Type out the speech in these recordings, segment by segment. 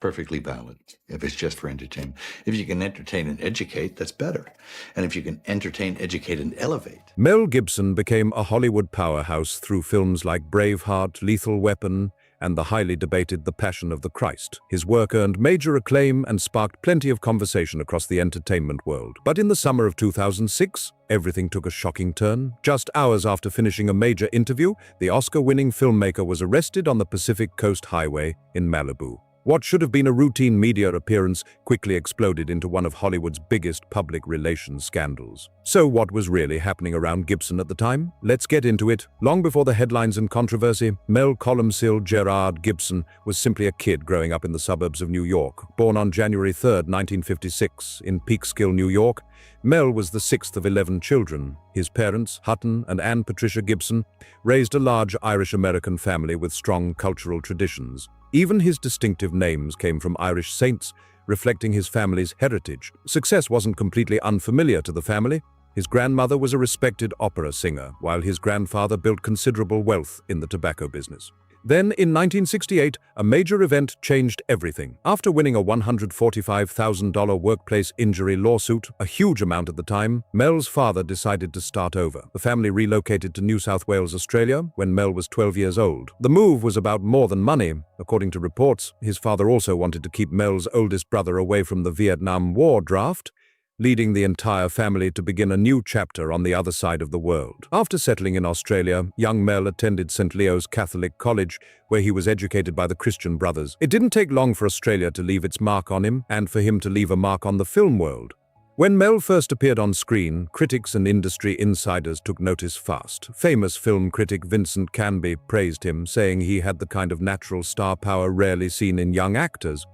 Perfectly valid if it's just for entertainment. If you can entertain and educate, that's better. And if you can entertain, educate, and elevate. Mel Gibson became a Hollywood powerhouse through films like Braveheart, Lethal Weapon, and the highly debated The Passion of the Christ. His work earned major acclaim and sparked plenty of conversation across the entertainment world. But in the summer of 2006, everything took a shocking turn. Just hours after finishing a major interview, the Oscar-winning filmmaker was arrested on the Pacific Coast Highway in Malibu. What should have been a routine media appearance quickly exploded into one of Hollywood's biggest public relations scandals. So what was really happening around Gibson at the time? Let's get into it. Long before the headlines and controversy, Mel Columcille Gerard Gibson was simply a kid growing up in the suburbs of New York. Born on January 3, 1956, in Peekskill, New York, Mel was the sixth of 11 children. His parents, Hutton and Anne Patricia Gibson, raised a large Irish-American family with strong cultural traditions. Even his distinctive names came from Irish saints, reflecting his family's heritage. Success wasn't completely unfamiliar to the family. His grandmother was a respected opera singer, while his grandfather built considerable wealth in the tobacco business. Then, in 1968, a major event changed everything. After winning a $145,000 workplace injury lawsuit, a huge amount at the time, Mel's father decided to start over. The family relocated to New South Wales, Australia, when Mel was 12 years old. The move was about more than money. According to reports, his father also wanted to keep Mel's oldest brother away from the Vietnam War draft, leading the entire family to begin a new chapter on the other side of the world. After settling in Australia, young Mel attended St. Leo's Catholic College, where he was educated by the Christian Brothers. It didn't take long for Australia to leave its mark on him, and for him to leave a mark on the film world. When Mel first appeared on screen, critics and industry insiders took notice fast. Famous film critic Vincent Canby praised him, saying he had the kind of natural star power rarely seen in young actors.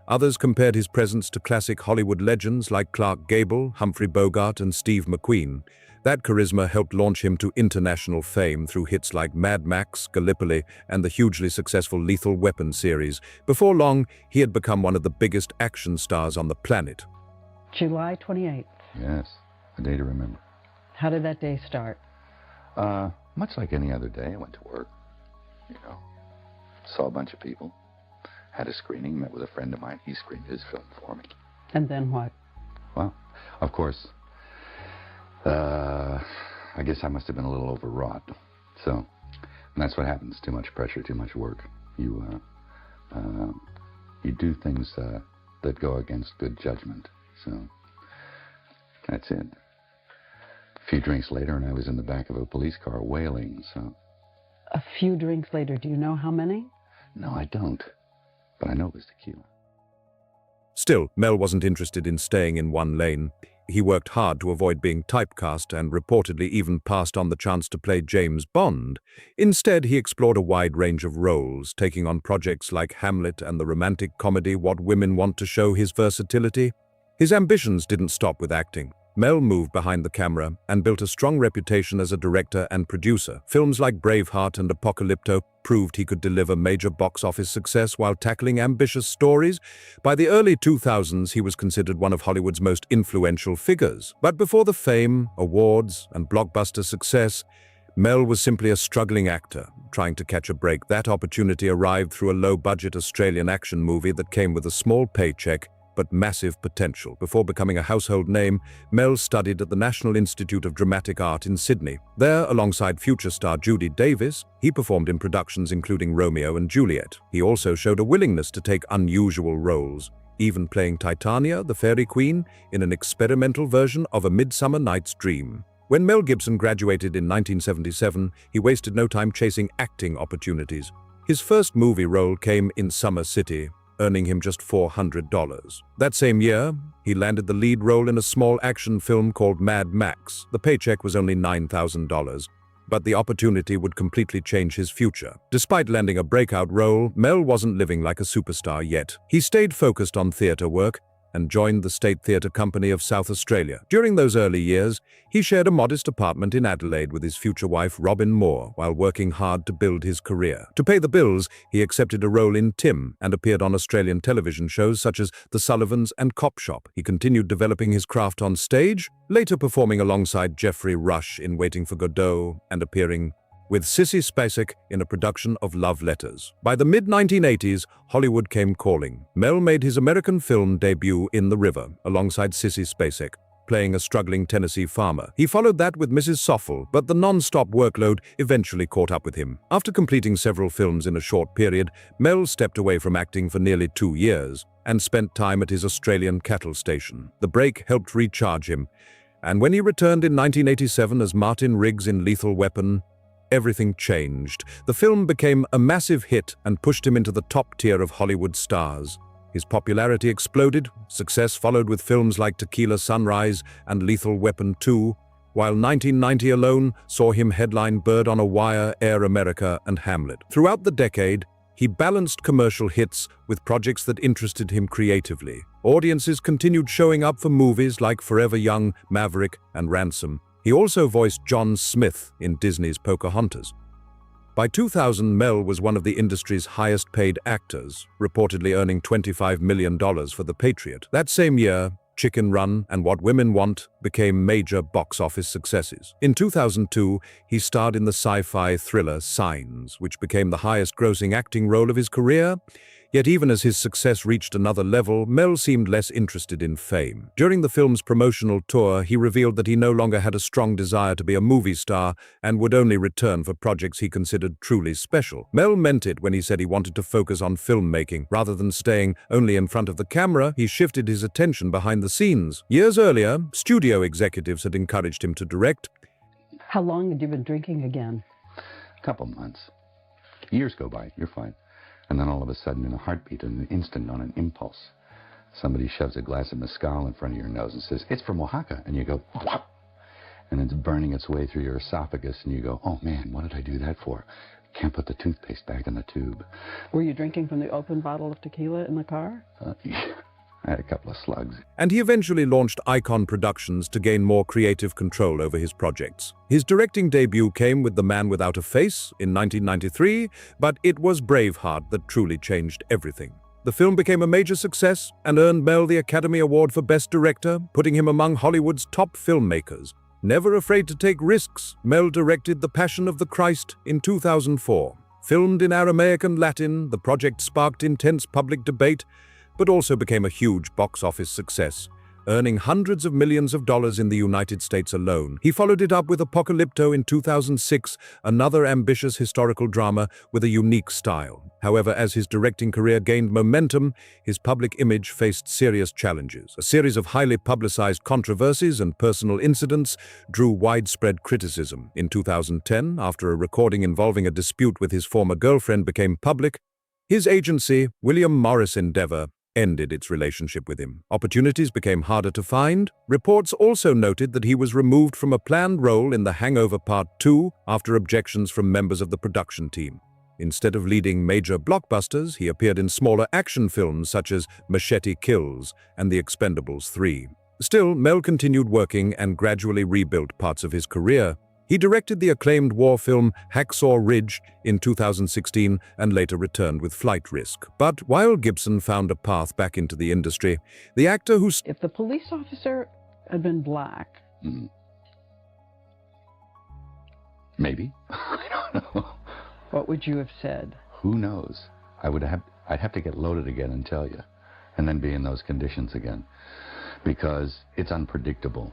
Others compared his presence to classic Hollywood legends like Clark Gable, Humphrey Bogart, and Steve McQueen. That charisma helped launch him to international fame through hits like Mad Max, Gallipoli, and the hugely successful Lethal Weapon series. Before long, he had become one of the biggest action stars on the planet. July 28th. Yes, a day to remember. How did that day start? Much like any other day, I went to work, saw a bunch of people. Had a screening, met with a friend of mine. He screened his film for me. And then what? Well, of course, I guess I must have been a little overwrought. So, and that's what happens. Too much pressure, too much work. You do things that go against good judgment. So, that's it. A few drinks later, and I was in the back of a police car wailing, so. A few drinks later, do you know how many? No, I don't. But I know it was tequila. Still, Mel wasn't interested in staying in one lane. He worked hard to avoid being typecast and reportedly even passed on the chance to play James Bond. Instead, he explored a wide range of roles, taking on projects like Hamlet and the romantic comedy What Women Want to show his versatility. His ambitions didn't stop with acting. Mel moved behind the camera and built a strong reputation as a director and producer. Films like Braveheart and Apocalypto proved he could deliver major box office success while tackling ambitious stories. By the early 2000s, he was considered one of Hollywood's most influential figures. But before the fame, awards, and blockbuster success, Mel was simply a struggling actor, trying to catch a break. That opportunity arrived through a low-budget Australian action movie that came with a small paycheck but massive potential. Before becoming a household name, Mel studied at the National Institute of Dramatic Art in Sydney. There, alongside future star Judy Davis, he performed in productions including Romeo and Juliet. He also showed a willingness to take unusual roles, even playing Titania, the fairy queen, in an experimental version of A Midsummer Night's Dream. When Mel Gibson graduated in 1977, he wasted no time chasing acting opportunities. His first movie role came in Summer City, earning him just $400. That same year, he landed the lead role in a small action film called Mad Max. The paycheck was only $9,000, but the opportunity would completely change his future. Despite landing a breakout role, Mel wasn't living like a superstar yet. He stayed focused on theater work and joined the State Theatre Company of South Australia. During those early years, he shared a modest apartment in Adelaide with his future wife, Robin Moore, while working hard to build his career. To pay the bills, he accepted a role in Tim and appeared on Australian television shows such as The Sullivans and Cop Shop. He continued developing his craft on stage, later performing alongside Geoffrey Rush in Waiting for Godot and appearing with Sissy Spacek in a production of Love Letters. By the mid-1980s, Hollywood came calling. Mel made his American film debut in The River, alongside Sissy Spacek, playing a struggling Tennessee farmer. He followed that with Mrs. Soffel, but the non-stop workload eventually caught up with him. After completing several films in a short period, Mel stepped away from acting for nearly 2 years and spent time at his Australian cattle station. The break helped recharge him, and when he returned in 1987 as Martin Riggs in Lethal Weapon, everything changed. The film became a massive hit and pushed him into the top tier of Hollywood stars. His popularity exploded. Success followed with films like Tequila Sunrise and Lethal Weapon 2, while 1990 alone saw him headline Bird on a Wire, Air America, and Hamlet. Throughout the decade, he balanced commercial hits with projects that interested him creatively. Audiences continued showing up for movies like Forever Young, Maverick, and Ransom. He also voiced John Smith in Disney's Pocahontas. By 2000, Mel was one of the industry's highest-paid actors, reportedly earning $25 million for The Patriot. That same year, Chicken Run and What Women Want became major box office successes. In 2002, he starred in the sci-fi thriller Signs, which became the highest-grossing acting role of his career. Yet even as his success reached another level, Mel seemed less interested in fame. During the film's promotional tour, he revealed that he no longer had a strong desire to be a movie star and would only return for projects he considered truly special. Mel meant it when he said he wanted to focus on filmmaking. Rather than staying only in front of the camera, he shifted his attention behind the scenes. Years earlier, studio executives had encouraged him to direct. How long had you been drinking again? A couple months. Years go by, you're fine. And then all of a sudden, in a heartbeat, in an instant, on an impulse, somebody shoves a glass of mezcal in front of your nose and says, "It's from Oaxaca." And you go, "What?" And it's burning its way through your esophagus, and you go, "Oh man, what did I do that for? Can't put the toothpaste back in the tube." Were you drinking from the open bottle of tequila in the car? I had a couple of slugs. And he eventually launched Icon Productions to gain more creative control over his projects. His directing debut came with The Man Without a Face in 1993, but it was Braveheart that truly changed everything. The film became a major success and earned Mel the Academy Award for Best Director, putting him among Hollywood's top filmmakers. Never afraid to take risks, Mel directed The Passion of the Christ in 2004. Filmed in Aramaic and Latin, the project sparked intense public debate, but also became a huge box office success, earning hundreds of millions of dollars in the United States alone. He followed it up with Apocalypto in 2006, another ambitious historical drama with a unique style. However, as his directing career gained momentum, his public image faced serious challenges. A series of highly publicized controversies and personal incidents drew widespread criticism. In 2010, after a recording involving a dispute with his former girlfriend became public, his agency, William Morris Endeavor, ended its relationship with him. Opportunities became harder to find. Reports also noted that he was removed from a planned role in The Hangover Part 2 after objections from members of the production team. Instead of leading major blockbusters, he appeared in smaller action films such as Machete Kills and The Expendables 3. Still, Mel continued working and gradually rebuilt parts of his career. He directed the acclaimed war film Hacksaw Ridge in 2016 and later returned with Flight Risk. But while Gibson found a path back into the industry, the actor who... If the police officer had been black... Maybe. I don't know. What would you have said? Who knows? I'd have to get loaded again and tell you, and then be in those conditions again, because it's unpredictable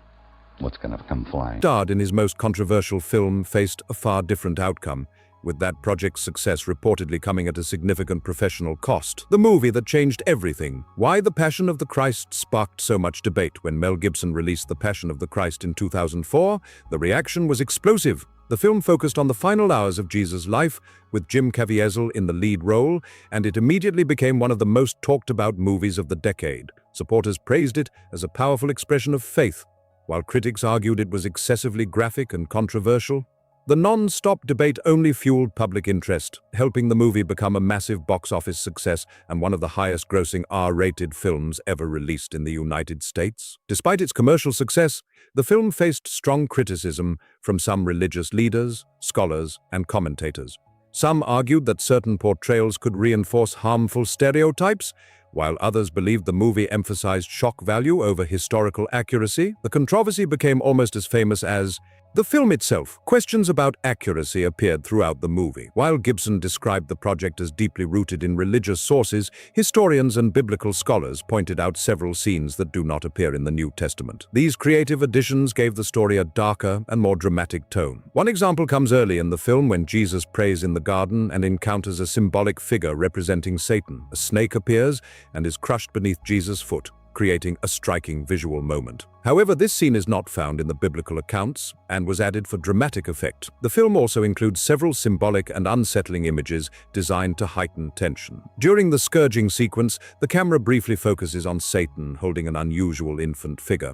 what's going to come flying. Starred in his most controversial film faced a far different outcome, with that project's success reportedly coming at a significant professional cost. The movie that changed everything. Why The Passion of the Christ sparked so much debate. When Mel Gibson released The Passion of the Christ in 2004, the reaction was explosive. The film focused on the final hours of Jesus' life, with Jim Caviezel in the lead role, and it immediately became one of the most talked-about movies of the decade. Supporters praised it as a powerful expression of faith, while critics argued it was excessively graphic and controversial. The non-stop debate only fueled public interest, helping the movie become a massive box office success and one of the highest-grossing R-rated films ever released in the United States. Despite its commercial success, the film faced strong criticism from some religious leaders, scholars, and commentators. Some argued that certain portrayals could reinforce harmful stereotypes, while others believed the movie emphasized shock value over historical accuracy. The controversy became almost as famous as The film itself, questions about accuracy appeared throughout the movie. While Gibson described the project as deeply rooted in religious sources, historians and biblical scholars pointed out several scenes that do not appear in the New Testament. These creative additions gave the story a darker and more dramatic tone. One example comes early in the film when Jesus prays in the garden and encounters a symbolic figure representing Satan. A snake appears and is crushed beneath Jesus' foot, creating a striking visual moment. However, this scene is not found in the biblical accounts and was added for dramatic effect. The film also includes several symbolic and unsettling images designed to heighten tension. During the scourging sequence, the camera briefly focuses on Satan holding an unusual infant figure.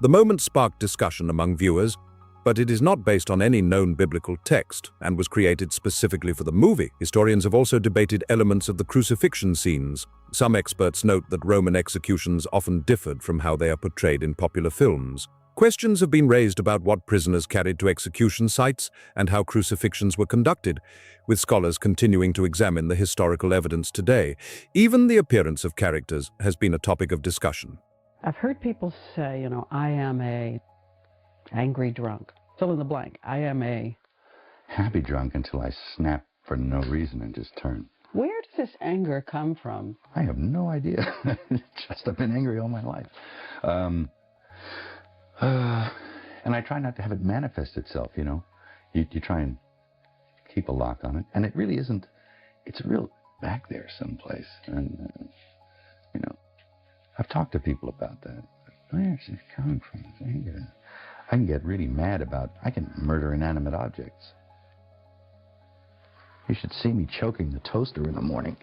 The moment sparked discussion among viewers, but it is not based on any known biblical text and was created specifically for the movie. Historians have also debated elements of the crucifixion scenes. Some experts note that Roman executions often differed from how they are portrayed in popular films. Questions have been raised about what prisoners carried to execution sites and how crucifixions were conducted, with scholars continuing to examine the historical evidence today. Even the appearance of characters has been a topic of discussion. I've heard people say, I am a angry drunk. Fill in the blank. I am a... Happy drunk until I snap for no reason and just turn. Where does this anger come from? I have no idea. Just I've been angry all my life. And I try not to have it manifest itself, You try and keep a lock on it. And it really isn't, it's real back there someplace. And, I've talked to people about that. Where's it coming from, this anger? I can get really mad I can murder inanimate objects. You should see me choking the toaster in the morning.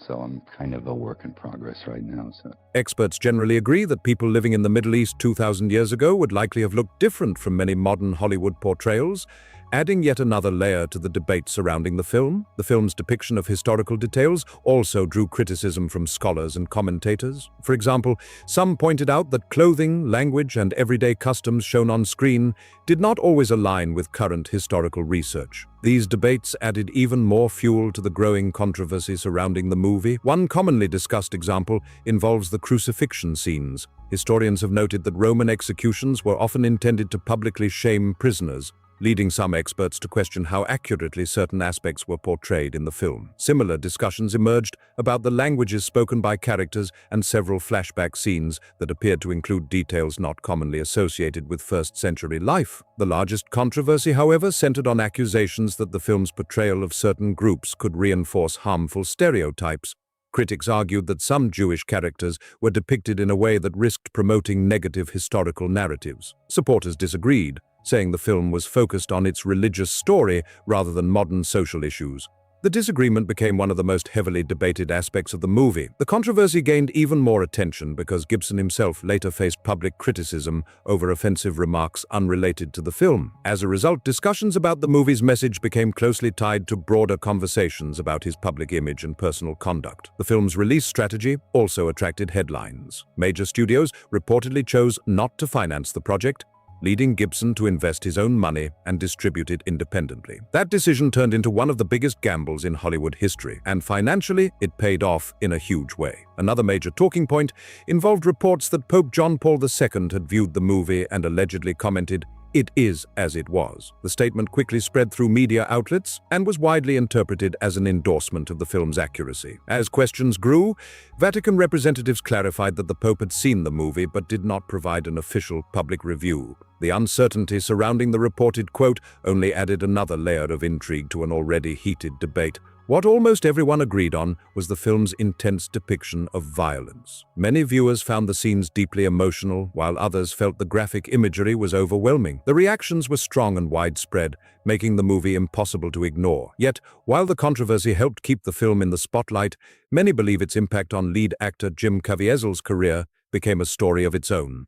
So I'm kind of a work in progress right now. So Experts generally agree that people living in the Middle East 2,000 years ago would likely have looked different from many modern Hollywood portrayals, adding yet another layer to the debate surrounding the film. The film's depiction of historical details also drew criticism from scholars and commentators. For example, some pointed out that clothing, language, and everyday customs shown on screen did not always align with current historical research. These debates added even more fuel to the growing controversy surrounding the movie. One commonly discussed example involves the crucifixion scenes. Historians have noted that Roman executions were often intended to publicly shame prisoners, leading some experts to question how accurately certain aspects were portrayed in the film. Similar discussions emerged about the languages spoken by characters and several flashback scenes that appeared to include details not commonly associated with first-century life. The largest controversy, however, centered on accusations that the film's portrayal of certain groups could reinforce harmful stereotypes. Critics argued that some Jewish characters were depicted in a way that risked promoting negative historical narratives. Supporters disagreed, saying the film was focused on its religious story rather than modern social issues. The disagreement became one of the most heavily debated aspects of the movie. The controversy gained even more attention because Gibson himself later faced public criticism over offensive remarks unrelated to the film. As a result, discussions about the movie's message became closely tied to broader conversations about his public image and personal conduct. The film's release strategy also attracted headlines. Major studios reportedly chose not to finance the project, leading Gibson to invest his own money and distribute it independently. That decision turned into one of the biggest gambles in Hollywood history, and financially, it paid off in a huge way. Another major talking point involved reports that Pope John Paul II had viewed the movie and allegedly commented, "It is as it was." The statement quickly spread through media outlets and was widely interpreted as an endorsement of the film's accuracy. As questions grew, Vatican representatives clarified that the Pope had seen the movie but did not provide an official public review. The uncertainty surrounding the reported quote only added another layer of intrigue to an already heated debate. What almost everyone agreed on was the film's intense depiction of violence. Many viewers found the scenes deeply emotional, while others felt the graphic imagery was overwhelming. The reactions were strong and widespread, making the movie impossible to ignore. Yet, while the controversy helped keep the film in the spotlight, many believe its impact on lead actor Jim Caviezel's career became a story of its own.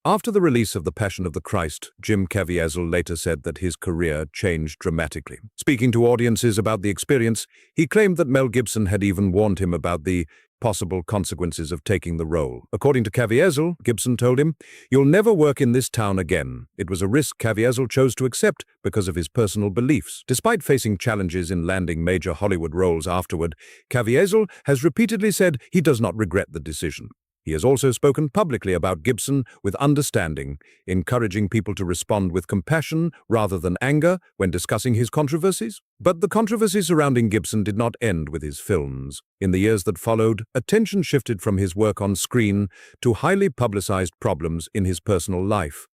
After the release of The Passion of the Christ, Jim Caviezel later said that his career changed dramatically. Speaking to audiences about the experience, he claimed that Mel Gibson had even warned him about the possible consequences of taking the role. According to Caviezel, Gibson told him, "You'll never work in this town again." It was a risk Caviezel chose to accept because of his personal beliefs. Despite facing challenges in landing major Hollywood roles afterward, Caviezel has repeatedly said he does not regret the decision. He has also spoken publicly about Gibson with understanding, encouraging people to respond with compassion rather than anger when discussing his controversies. But the controversy surrounding Gibson did not end with his films. In the years that followed, attention shifted from his work on screen to highly publicized problems in his personal life.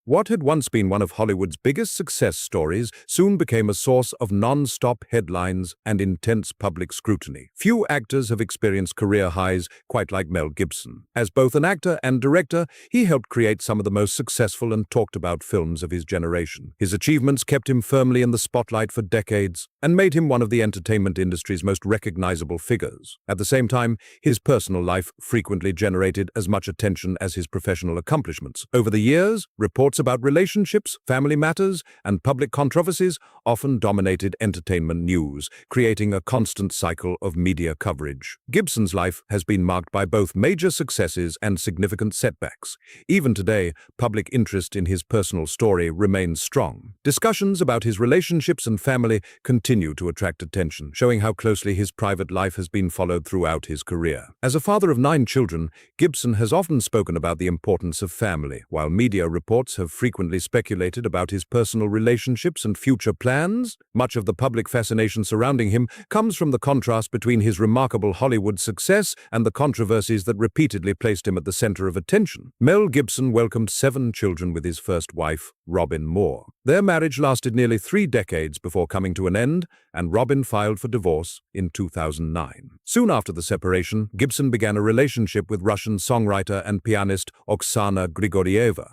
What had once been one of Hollywood's biggest success stories soon became a source of non-stop headlines and intense public scrutiny. Few actors have experienced career highs quite like Mel Gibson. As both an actor and director, he helped create some of the most successful and talked-about films of his generation. His achievements kept him firmly in the spotlight for decades and made him one of the entertainment industry's most recognizable figures. At the same time, his personal life frequently generated as much attention as his professional accomplishments. Over the years, reports about relationships, family matters, and public controversies often dominated entertainment news, creating a constant cycle of media coverage. Gibson's life has been marked by both major successes and significant setbacks. Even today, public interest in his personal story remains strong. Discussions about his relationships and family continue to attract attention, showing how closely his private life has been followed throughout his career. As a father of 9 children, Gibson has often spoken about the importance of family, while media reports have frequently speculated about his personal relationships and future plans. Much of the public fascination surrounding him comes from the contrast between his remarkable Hollywood success and the controversies that repeatedly placed him at the center of attention. Mel Gibson welcomed 7 children with his first wife, Robin Moore. Their marriage lasted nearly 3 decades before coming to an end, and Robin filed for divorce in 2009. Soon after the separation, Gibson began a relationship with Russian songwriter and pianist Oksana Grigorieva.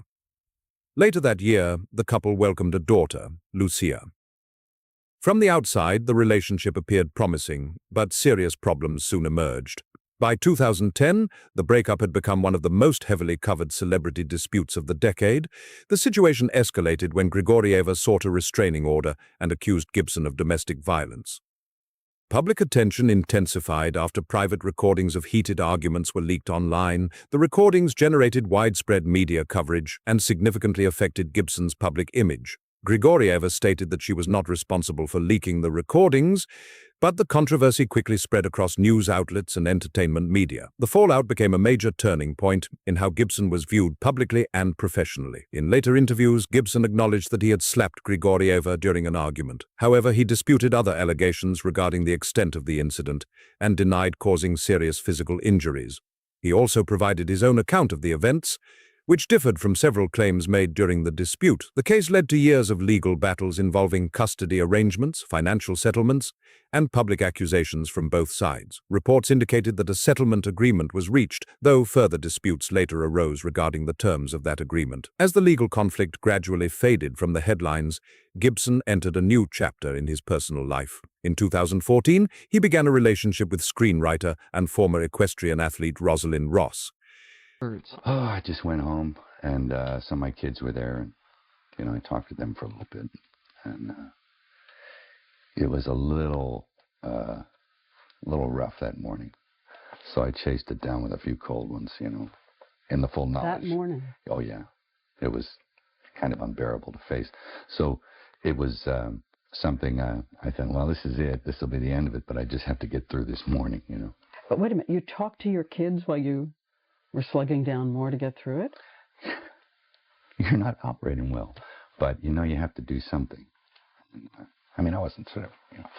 Later that year, the couple welcomed a daughter, Lucia. From the outside, the relationship appeared promising, but serious problems soon emerged. By 2010, the breakup had become one of the most heavily covered celebrity disputes of the decade. The situation escalated when Grigorieva sought a restraining order and accused Gibson of domestic violence. Public attention intensified after private recordings of heated arguments were leaked online. The recordings generated widespread media coverage and significantly affected Gibson's public image. Grigorieva stated that she was not responsible for leaking the recordings, but the controversy quickly spread across news outlets and entertainment media. The fallout became a major turning point in how Gibson was viewed publicly and professionally. In later interviews, Gibson acknowledged that he had slapped Grigorieva during an argument. However, he disputed other allegations regarding the extent of the incident and denied causing serious physical injuries. He also provided his own account of the events, which differed from several claims made during the dispute. The case led to years of legal battles involving custody arrangements, financial settlements, and public accusations from both sides. Reports indicated that a settlement agreement was reached, though further disputes later arose regarding the terms of that agreement. As the legal conflict gradually faded from the headlines, Gibson entered a new chapter in his personal life. In 2014, he began a relationship with screenwriter and former equestrian athlete Rosalind Ross. I just went home, and some of my kids were there, and I talked to them for a little bit, and it was a little rough that morning. So I chased it down with a few cold ones, in the full knowledge. That morning? Oh yeah, it was kind of unbearable to face. So it was something I thought, well, this is it. This will be the end of it, but I just have to get through this morning, But wait a minute, you talked to your kids while you were slugging down more to get through it? You're not operating well, but you have to do something. I mean, I wasn't sort of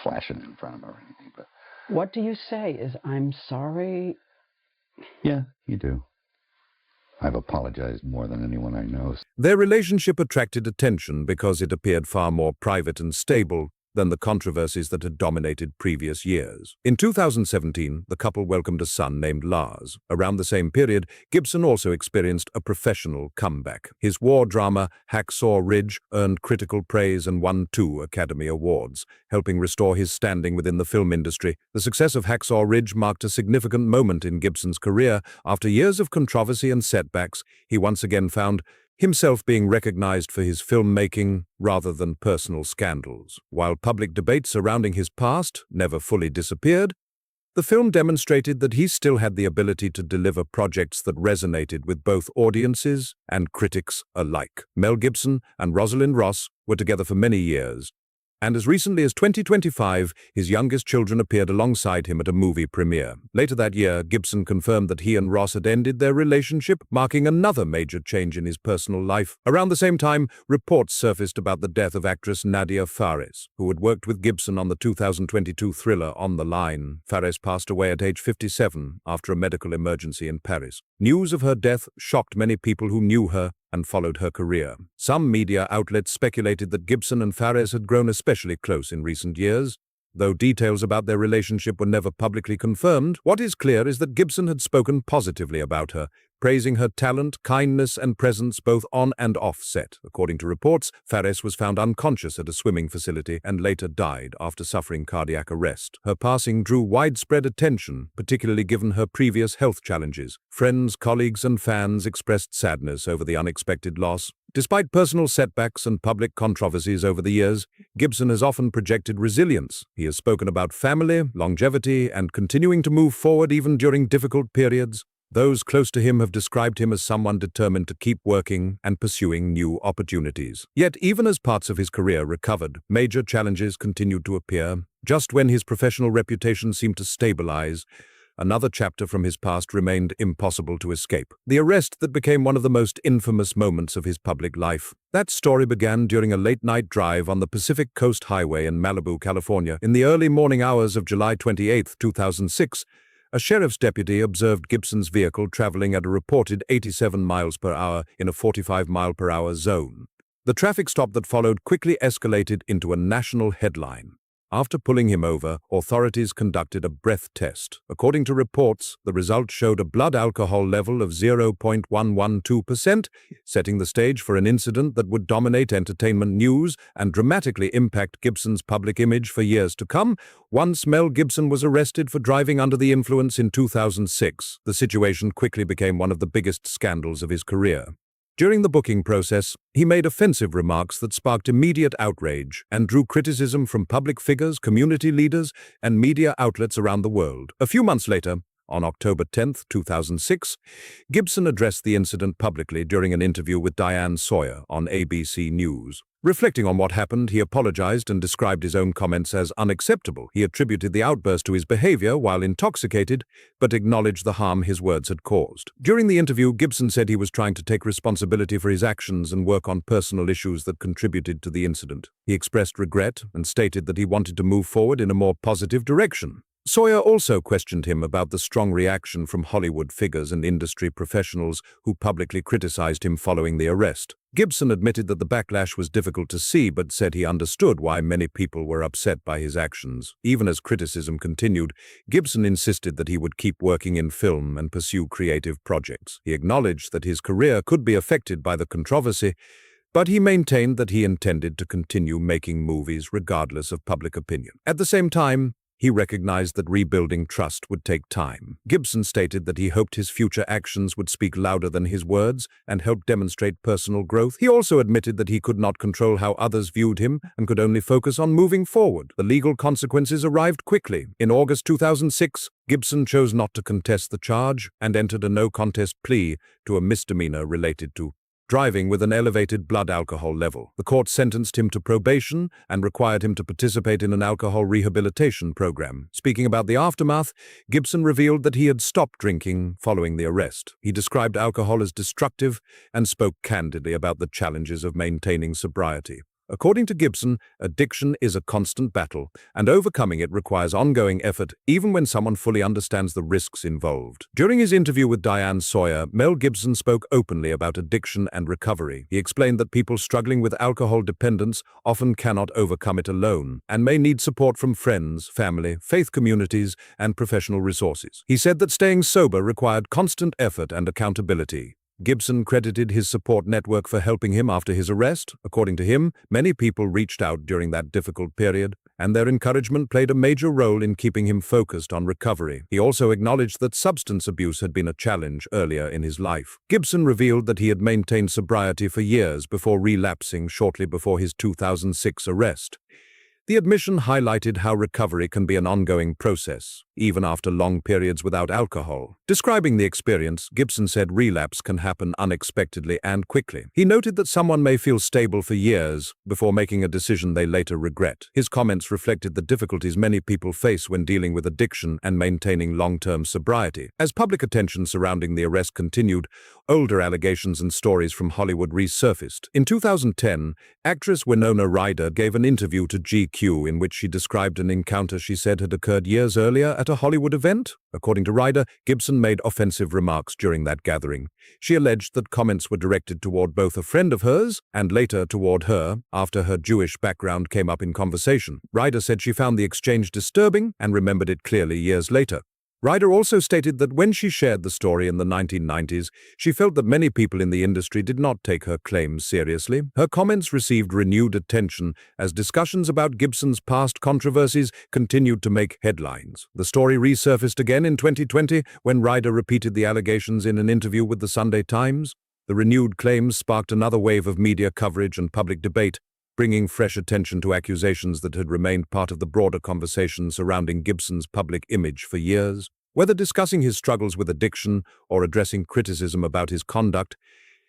flashing in front of them or anything, but... What do you say? Is I'm sorry? Yeah, you do. I've apologized more than anyone I know. Their relationship attracted attention because it appeared far more private and stable than the controversies that had dominated previous years. In 2017, the couple welcomed a son named Lars. Around the same period, Gibson also experienced a professional comeback. His war drama, Hacksaw Ridge, earned critical praise and won 2 Academy Awards, helping restore his standing within the film industry. The success of Hacksaw Ridge marked a significant moment in Gibson's career. After years of controversy and setbacks, he once again found himself being recognized for his filmmaking rather than personal scandals. While public debate surrounding his past never fully disappeared, the film demonstrated that he still had the ability to deliver projects that resonated with both audiences and critics alike. Mel Gibson and Rosalind Ross were together for many years, and as recently as 2025, his youngest children appeared alongside him at a movie premiere. Later that year, Gibson confirmed that he and Ross had ended their relationship, marking another major change in his personal life. Around the same time, reports surfaced about the death of actress Nadia Fares, who had worked with Gibson on the 2022 thriller On the Line. Fares passed away at age 57 after a medical emergency in Paris. News of her death shocked many people who knew her and followed her career. Some media outlets speculated that Gibson and Fares had grown especially close in recent years. Though details about their relationship were never publicly confirmed, what is clear is that Gibson had spoken positively about her, praising her talent, kindness, and presence both on and off set. According to reports, Fares was found unconscious at a swimming facility and later died after suffering cardiac arrest. Her passing drew widespread attention, particularly given her previous health challenges. Friends, colleagues, and fans expressed sadness over the unexpected loss. Despite personal setbacks and public controversies over the years, Gibson has often projected resilience. He has spoken about family, longevity, and continuing to move forward even during difficult periods. Those close to him have described him as someone determined to keep working and pursuing new opportunities. Yet, even as parts of his career recovered, major challenges continued to appear. Just when his professional reputation seemed to stabilize, another chapter from his past remained impossible to escape. The arrest that became one of the most infamous moments of his public life. That story began during a late-night drive on the Pacific Coast Highway in Malibu, California. In the early morning hours of July 28, 2006, a sheriff's deputy observed Gibson's vehicle traveling at a reported 87 miles per hour in a 45-mile-per-hour zone. The traffic stop that followed quickly escalated into a national headline. After pulling him over, authorities conducted a breath test. According to reports, the result showed a blood alcohol level of 0.112%, setting the stage for an incident that would dominate entertainment news and dramatically impact Gibson's public image for years to come. Once Mel Gibson was arrested for driving under the influence in 2006, the situation quickly became one of the biggest scandals of his career. During the booking process, he made offensive remarks that sparked immediate outrage and drew criticism from public figures, community leaders, and media outlets around the world. A few months later, on October 10, 2006, Gibson addressed the incident publicly during an interview with Diane Sawyer on ABC News. Reflecting on what happened, he apologized and described his own comments as unacceptable. He attributed the outburst to his behavior while intoxicated, but acknowledged the harm his words had caused. During the interview, Gibson said he was trying to take responsibility for his actions and work on personal issues that contributed to the incident. He expressed regret and stated that he wanted to move forward in a more positive direction. Sawyer also questioned him about the strong reaction from Hollywood figures and industry professionals who publicly criticized him following the arrest. Gibson admitted that the backlash was difficult to see, but said he understood why many people were upset by his actions. Even as criticism continued, Gibson insisted that he would keep working in film and pursue creative projects. He acknowledged that his career could be affected by the controversy, but he maintained that he intended to continue making movies regardless of public opinion. At the same time, he recognized that rebuilding trust would take time. Gibson stated that he hoped his future actions would speak louder than his words and help demonstrate personal growth. He also admitted that he could not control how others viewed him and could only focus on moving forward. The legal consequences arrived quickly. In August 2006, Gibson chose not to contest the charge and entered a no-contest plea to a misdemeanor related to driving with an elevated blood alcohol level. The court sentenced him to probation and required him to participate in an alcohol rehabilitation program. Speaking about the aftermath, Gibson revealed that he had stopped drinking following the arrest. He described alcohol as destructive and spoke candidly about the challenges of maintaining sobriety. According to Gibson, addiction is a constant battle, and overcoming it requires ongoing effort, even when someone fully understands the risks involved. During his interview with Diane Sawyer, Mel Gibson spoke openly about addiction and recovery. He explained that people struggling with alcohol dependence often cannot overcome it alone, and may need support from friends, family, faith communities, and professional resources. He said that staying sober required constant effort and accountability. Gibson credited his support network for helping him after his arrest. According to him, many people reached out during that difficult period, and their encouragement played a major role in keeping him focused on recovery. He also acknowledged that substance abuse had been a challenge earlier in his life. Gibson revealed that he had maintained sobriety for years before relapsing shortly before his 2006 arrest. The admission highlighted how recovery can be an ongoing process. even after long periods without alcohol. Describing the experience, Gibson said relapse can happen unexpectedly and quickly. He noted that someone may feel stable for years before making a decision they later regret. His comments reflected the difficulties many people face when dealing with addiction and maintaining long-term sobriety. As public attention surrounding the arrest continued, older allegations and stories from Hollywood resurfaced. In 2010, actress Winona Ryder gave an interview to GQ in which she described an encounter she said had occurred years earlier at a Hollywood event. According to Ryder, Gibson made offensive remarks during that gathering. She alleged that comments were directed toward both a friend of hers and later toward her after her Jewish background came up in conversation. Ryder said she found the exchange disturbing and remembered it clearly years later. Ryder also stated that when she shared the story in the 1990s, she felt that many people in the industry did not take her claims seriously. Her comments received renewed attention as discussions about Gibson's past controversies continued to make headlines. The story resurfaced again in 2020 when Ryder repeated the allegations in an interview with the Sunday Times. The renewed claims sparked another wave of media coverage and public debate, bringing fresh attention to accusations that had remained part of the broader conversation surrounding Gibson's public image for years. Whether discussing his struggles with addiction or addressing criticism about his conduct,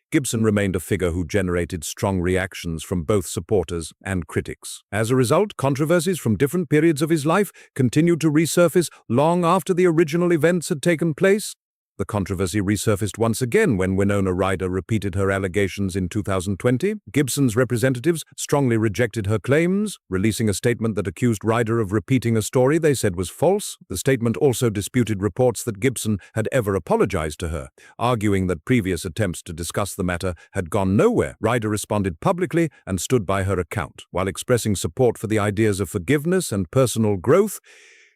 Gibson remained a figure who generated strong reactions from both supporters and critics. As a result, controversies from different periods of his life continued to resurface long after the original events had taken place. The controversy resurfaced once again when Winona Ryder repeated her allegations in 2020. Gibson's representatives strongly rejected her claims, releasing a statement that accused Ryder of repeating a story they said was false. The statement also disputed reports that Gibson had ever apologized to her, arguing that previous attempts to discuss the matter had gone nowhere. Ryder responded publicly and stood by her account. While expressing support for the ideas of forgiveness and personal growth,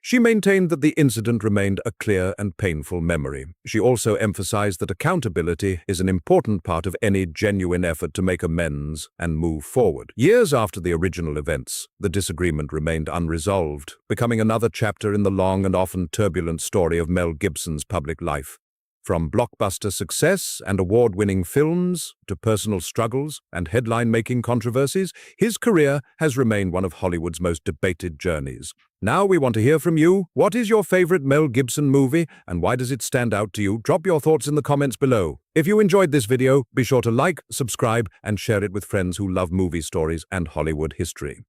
she maintained that the incident remained a clear and painful memory. She also emphasized that accountability is an important part of any genuine effort to make amends and move forward. Years after the original events, the disagreement remained unresolved, becoming another chapter in the long and often turbulent story of Mel Gibson's public life. From blockbuster success and award-winning films to personal struggles and headline-making controversies, his career has remained one of Hollywood's most debated journeys. Now we want to hear from you. What is your favorite Mel Gibson movie and why does it stand out to you? Drop your thoughts in the comments below. If you enjoyed this video, be sure to like, subscribe, and share it with friends who love movie stories and Hollywood history.